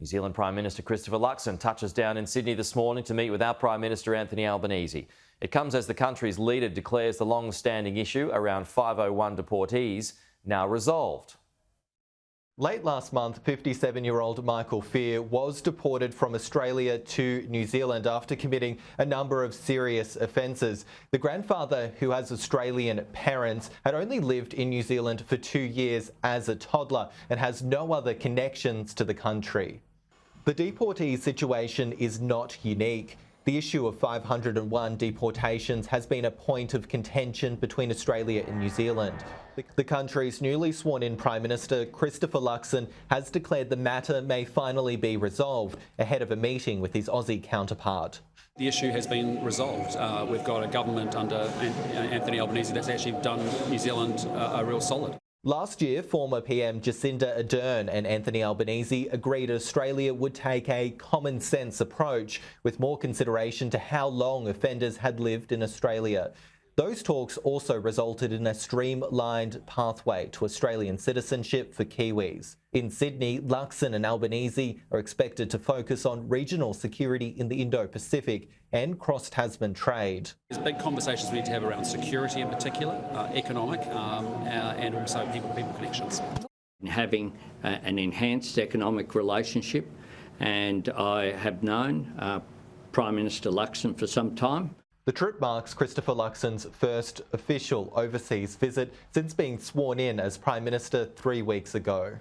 New Zealand Prime Minister Christopher Luxon touches down in Sydney this morning to meet with our Prime Minister Anthony Albanese. It comes as the country's leader declares the long-standing issue around 501 deportees now resolved. Late last month, 57-year-old Michael Fear was deported from Australia to New Zealand after committing a number of serious offences. The grandfather, who has Australian parents, had only lived in New Zealand for 2 years as a toddler and has no other connections to the country. The deportee situation is not unique. The issue of 501 deportations has been a point of contention between Australia and New Zealand. The country's newly sworn-in Prime Minister, Christopher Luxon, has declared the matter may finally be resolved ahead of a meeting with his Aussie counterpart. The issue has been resolved. We've got a government under Anthony Albanese that's actually done New Zealand a real solid. Last year, former PM Jacinda Ardern and Anthony Albanese agreed Australia would take a common-sense approach with more consideration to how long offenders had lived in Australia. Those talks also resulted in a streamlined pathway to Australian citizenship for Kiwis. In Sydney, Luxon and Albanese are expected to focus on regional security in the Indo-Pacific and cross-Tasman trade. There's big conversations we need to have around security in particular, economic and also people-to-people connections. Having an enhanced economic relationship, and I have known Prime Minister Luxon for some time. The trip marks Christopher Luxon's first official overseas visit since being sworn in as Prime Minister 3 weeks ago.